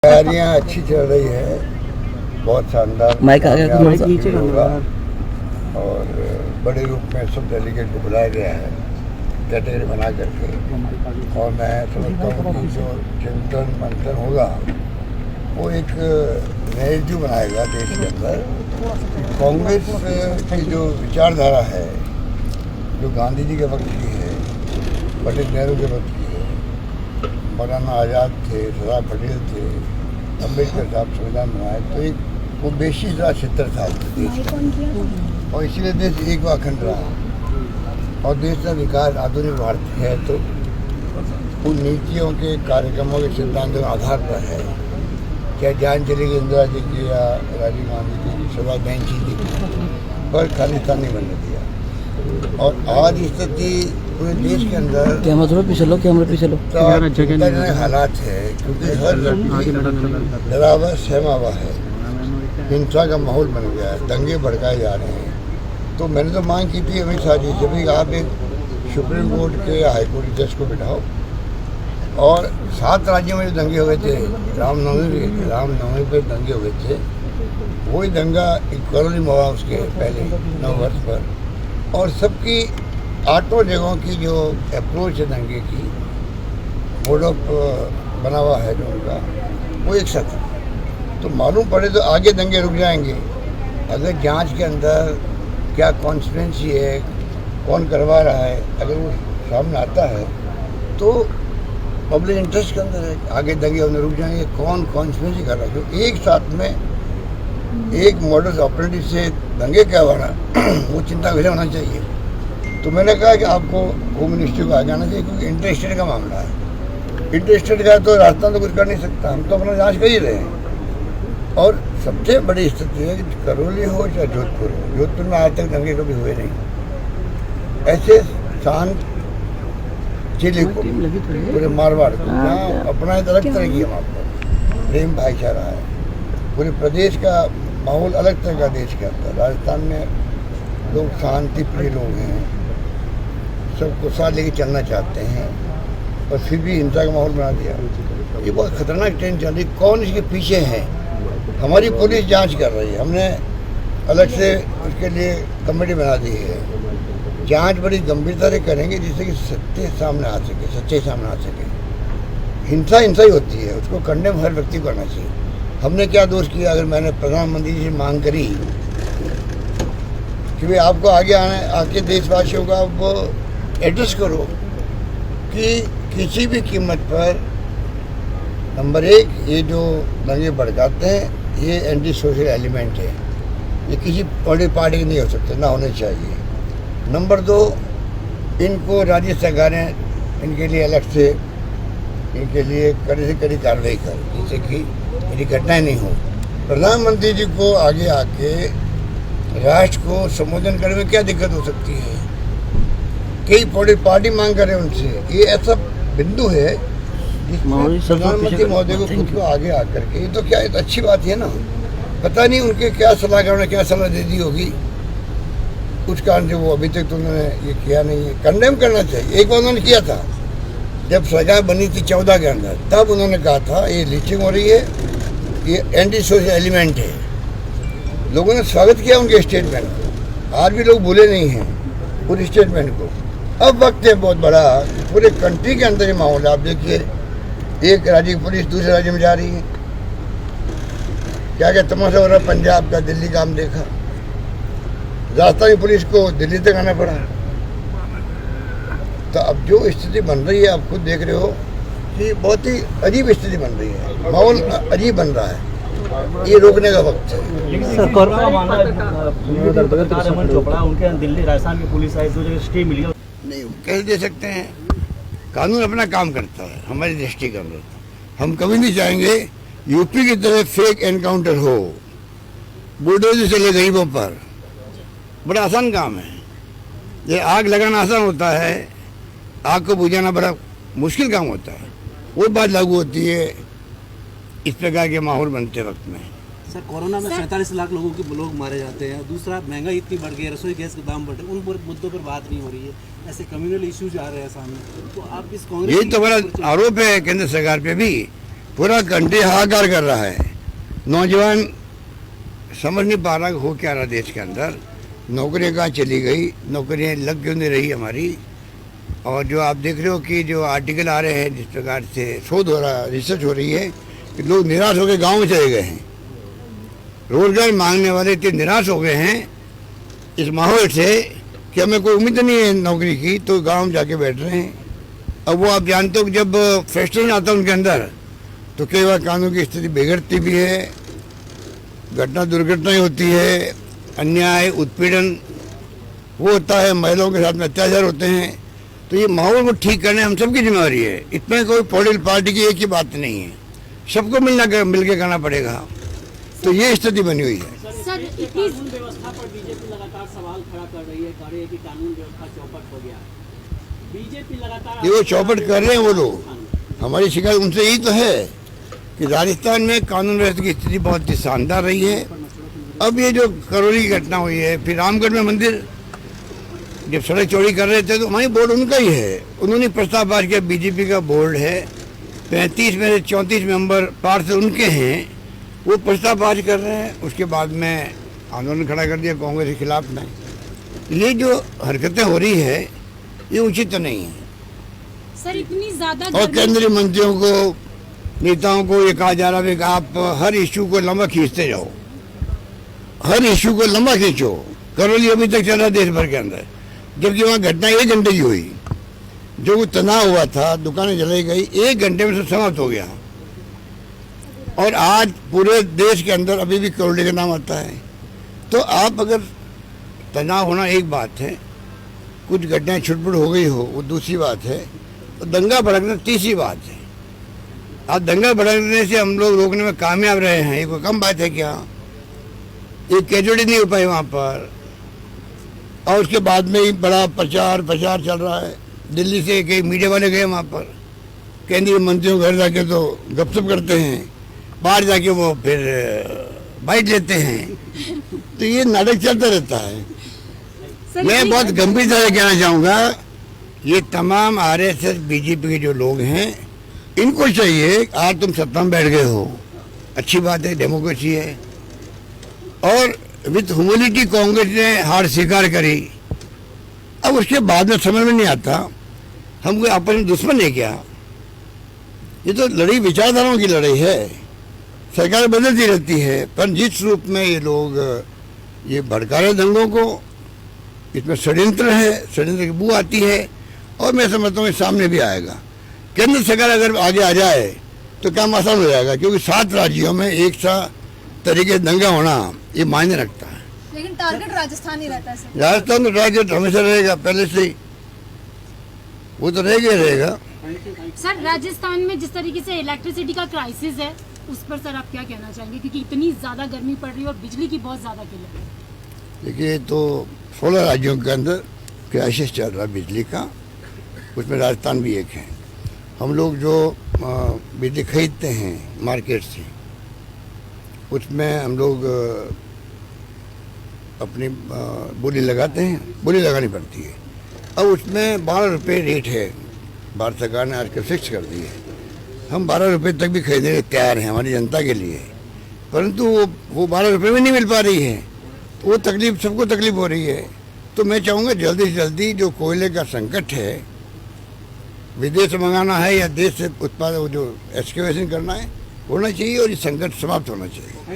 तैयारियां अच्छी चल रही है, बहुत शानदार होगा और बड़े रूप में सब डेलीगेट को बुलाया गया है कैटेगरी बना करके। और मैं समझता हूँ कि जो चिंतन मंथन होगा वो एक नैरेटिव बनाएगा देश के अंदर। कांग्रेस की जो विचारधारा है, जो गांधी जी के वक्त की है, पंडित नेहरू के वक्त की है, मौलाना आज़ाद थे, सरदार पटेल थे, अम्बेडकर साहब संविधान बनाए, तो एक वो बेशी सा क्षेत्र था देश का, और इसीलिए देश एक व अखंड रहा। और देश का विकास आधुनिक भारत है तो उन नीतियों के, कार्यक्रमों के, सिद्धांतों के आधार पर है। चाहे जान चलेगी इंदिरा जी की या राजीव गांधी जी की, शिवराज बैंसी जी की, पर खालिस्तान नहीं बनने दिया। और आज स्थिति पूरे देश के अंदर कैमरा पीछे लो हालात है, क्योंकि हर डरावा सहमा हुआ है, हिंसा का माहौल बन गया है, दंगे भड़काए जा रहे हैं। तो मैंने तो मांग की थी अमित शाह जी से भी, आप एक सुप्रीम कोर्ट के हाईकोर्ट जज को बिठाओ। और 7 राज्यों में जो दंगे हुए थे, रामनवमी पे दंगे हुए थे, वही दंगा करौली में हुआ उसके पहले 9 वर्ष पर। और सबकी 8 जगहों की जो अप्रोच है दंगे की, मोड ऑफ बना हुआ है जो उनका, वो एक साथ। तो मालूम पड़े तो आगे दंगे रुक जाएंगे। अगर जांच के अंदर क्या कॉन्स्पिरेंसी है, कौन करवा रहा है, अगर वो सामने आता है तो पब्लिक इंटरेस्ट के अंदर है, आगे दंगे होने रुक जाएंगे। कौन कॉन्स्पिरेंसी कर रहा है, क्योंकि एक साथ में एक मॉडल ऑपरेटिव से दंगे क्या हो रहा वो चिंता विषय होना चाहिए। तो मैंने कहा कि आपको होम मिनिस्ट्री को आ जाना चाहिए, क्योंकि इंटरेस्टेड का मामला है। इंटरेस्टेड का तो रास्ता तो कुछ कर नहीं सकता, हम तो अपना जांच कर ही रहे हैं। और सबसे बड़ी स्थिति है कि करौली हो चाहे जोधपुर हो, जोधपुर में आज तक दंगे कभी हुए नहीं। ऐसे शांत जिले को, पूरे मारवाड़ को, जहाँ अपना एक अलग तरह की है, वहाँ पर प्रेम भाईचारा है, पूरे प्रदेश का माहौल अलग तरह का देश के अंदर। राजस्थान में लोग शांति प्रिय लोग हैं, सबको साथ लेके चलना चाहते हैं, और फिर भी हिंसा का माहौल बना दिया। ये बहुत खतरनाक ट्रेन चल रही। कौन इसके पीछे है? हमारी पुलिस जांच कर रही है, हमने अलग से उसके लिए कमेटी बना दी है। जांच बड़ी गंभीरता से करेंगे, जिससे कि सच्चे सामने आ सके। हिंसा ही होती है, उसको करने में हर व्यक्ति को करना चाहिए। हमने क्या दोष किया? अगर मैंने प्रधानमंत्री जी से मांग करी कि भाई आपको आगे आके देशवासियों का वो एड्रेस करो कि किसी भी कीमत पर, नंबर 1, ये जो दंगे भड़काते हैं ये एंटी सोशल एलिमेंट है, ये किसी बड़ी पार्टी के नहीं हो सकते, ना होने चाहिए। नंबर 2, इनको राज्य सरकारें इनके लिए अलग से, इनके लिए कड़ी से कड़ी कार्रवाई कर, जिससे कि यदि घटनाएं नहीं हो। प्रधानमंत्री जी को आगे आके राष्ट्र को संबोधन करने में क्या दिक्कत हो सकती है? कई बड़ी पार्टी मांग करे उनसे, ये ऐसा बिंदु है जिसमें प्रधानमंत्री महोदय को खुद को आगे आकर के, ये तो क्या, ये तो अच्छी बात है ना। पता नहीं उनके क्या सलाहकार ने क्या सलाह दे दी होगी, कुछ कारण से वो अभी तक तो उन्होंने ये किया नहीं है। कंडेम करना चाहिए। एक बार उन्होंने किया था जब सरकार बनी थी 14 के अंदर, तब उन्होंने कहा था ये लीचिंग हो रही है, ये एंटी सोशल एलिमेंट है। लोगों ने स्वागत किया उनके स्टेटमेंट को, आज भी लोग भूले नहीं हैं उस स्टेटमेंट को। अब वक्त है बहुत बड़ा, पूरे कंट्री के अंदर ये माहौल है। आप देखिए, एक राज्य की पुलिस दूसरे राज्य में जा रही है, क्या क्या तमाशा हो रहा है। पंजाब का, दिल्ली का हम देखा, राजस्थानी पुलिस को दिल्ली तक आना पड़ा। तो अब जो स्थिति बन रही है, आप खुद देख रहे हो कि बहुत ही अजीब स्थिति बन रही है, माहौल अजीब बन रहा है। ये रोकने का वक्त है। उनके दिल्ली राजस्थान की पुलिस आई, 2 जगह स्टे मिली नहीं, कैसे दे सकते हैं? कानून अपना काम करता है, हमारी दृष्टि कर रहा था। हम कभी नहीं चाहेंगे यूपी की तरह फेक एनकाउंटर हो, बुलडोजर चले गरीबों पर। बड़ा आसान काम है, ये आग लगाना आसान होता है, आग को बुझाना बड़ा मुश्किल काम होता है। वो बात लागू होती है इस प्रकार के माहौल बनते वक्त में। सर, कोरोना में 47 लाख लोग मारे जाते हैं। दूसरा, महंगाई इतनी बढ़ गई है, रसोई गैस के दाम बढ़ रहे हैं, उन मुद्दों पर बात नहीं हो रही है। ऐसे कम्युनल इश्यूज आ रहे हैं सामने, तो आप इस कांग्रेस, यही तो बड़ा आरोप है केंद्र सरकार पे भी पूरा कंट्री हाहाकार कर रहा है। नौजवान समझ नहीं पा रहा कि हो क्या रहा देश के अंदर। नौकरियां कहाँ चली गई, नौकरियां लग क्यों नहीं रही हमारी। और जो आप देख रहे हो कि जो आर्टिकल आ रहे हैं, जिस प्रकार से शोध हो रहा, रिसर्च हो रही है कि लोग निराश होकर गांव में चले गए हैं। रोजगार मांगने वाले इतने निराश हो गए हैं इस माहौल से कि हमें कोई उम्मीद नहीं है नौकरी की, तो गांव में जाके बैठ रहे हैं। अब वो आप जानते हो कि जब फ्रस्ट्रेशन आता है उनके अंदर तो कई बार कानून की स्थिति बिगड़ती भी है, घटना दुर्घटनाएं होती है, अन्याय उत्पीड़न वो होता है, महिलाओं के साथ में अत्याचार होते हैं। तो ये माहौल को ठीक करने हम सबकी जिम्मेवारी है। इसमें कोई पॉलिटिकल पार्टी की एक ही बात नहीं है, सबको मिलकर करना पड़ेगा। तो ये स्थिति बनी हुई है। सर, कानून व्यवस्था पर बीजेपी लगातार सवाल खड़ा कर रही है, कह रही है कि कानून व्यवस्था चौपट हो गया है। बीजेपी लगातार वो चौपट कर रहे हैं वो लोग, हमारी शिकायत उनसे यही तो है कि राजस्थान में कानून व्यवस्था की स्थिति बहुत ही शानदार रही है। अब ये जो करौली की घटना हुई है, फिर रामगढ़ में मंदिर जब सड़क चौड़ी कर रहे थे तो हमारी बोर्ड उनका ही है, उन्होंने प्रस्ताव पास किया, बीजेपी का बोर्ड है, 35 में से 34 मेंबर पार्षद उनके हैं, वो प्रस्ताव पास कर रहे हैं। उसके बाद में आंदोलन खड़ा कर दिया कांग्रेस के खिलाफ में। ये जो हरकतें हो रही है ये उचित नहीं है। सर, इतनी ज्यादा और केंद्रीय मंत्रियों को, नेताओं को ये कहा जा रहा है कि आप हर इश्यू को लंबा खींचते जाओ, हर इश्यू को लंबा खींचो। करौली अभी तक चल रहा देश भर के अंदर, जबकि वहाँ घटना 1 घंटे की हुई। जो तनाव हुआ था, दुकानें जलाई गई, 1 घंटे में से समाप्त हो गया। और आज पूरे देश के अंदर अभी भी करौली का नाम आता है। तो आप अगर तनाव होना एक बात है, कुछ घटनाएं छुटपुट हो गई हो वो दूसरी बात है, तो दंगा भड़कना तीसरी बात है। आप दंगा भड़कने से हम लोग रोकने में कामयाब रहे हैं, ये कोई कम बात है क्या? एक कैजुअलिटी नहीं हो पाई वहाँ पर। और उसके बाद में ही बड़ा प्रचार चल रहा है। दिल्ली से कई मीडिया वाले गए वहाँ पर, केंद्रीय मंत्रियों के घर जाके तो गपशप करते हैं, बाहर जाके वो फिर बाइट लेते हैं। तो ये नाटक चलता रहता है। मैं बहुत गंभीरता से कहना चाहूँगा, ये तमाम आरएसएस बीजेपी के जो लोग हैं इनको चाहिए, आज तुम सत्ता में बैठ गए हो, अच्छी बात है, डेमोक्रेसी है। और विद ह्यूमिलिटी कांग्रेस ने हार स्वीकार करी। अब उसके बाद में समझ में नहीं आता हम कोई आपस में दुश्मन है क्या? ये तो लड़ाई विचारधाराओं की लड़ाई है। सरकार बदलती रहती है, पर जिस रूप में ये लोग ये भड़का रहे दंगों को, इसमें षड्यंत्र है, षड्यंत्र की बू आती है। और मैं समझता हूँ सामने भी आएगा। केंद्र सरकार अगर आगे आ जाए तो काम आसान हो जाएगा, क्योंकि 7 राज्यों में एक सा तरीके दंगा होना ये मायने रखता है। लेकिन टारगेट राजस्थान ही रहता है सर। राजस्थान तो टारगेट हमेशा रहेगा, पहले से ही वो तो रहेगा। सर, राजस्थान में जिस तरीके से इलेक्ट्रिसिटी का क्राइसिस है उस पर सर आप क्या कहना चाहेंगे, क्योंकि इतनी ज्यादा गर्मी पड़ रही है और बिजली की बहुत ज्यादा किल्लत है। देखिए, तो 16 राज्यों के अंदर क्राइसिस चल रहा है बिजली का, उसमें राजस्थान भी एक है। हम लोग जो बिजली खरीदते हैं मार्केट से, उसमें हम लोग अपनी बोली लगाते हैं, बोली लगानी पड़ती है। अब उसमें 12 रुपये रेट है, भारत सरकार ने आजकल फिक्स कर दी है। हम 12 रुपये तक भी खरीदने के तैयार हैं हमारी जनता के लिए, परंतु वो 12 रुपये में नहीं मिल पा रही है। वो तकलीफ, सबको तकलीफ हो रही है। तो मैं चाहूँगा जल्दी से जल्दी जो कोयले का संकट है, विदेश से मंगाना है या देश से उत्पादन जो एक्सकेवेशन करना है, होना चाहिए और ये संकट समाप्त होना चाहिए।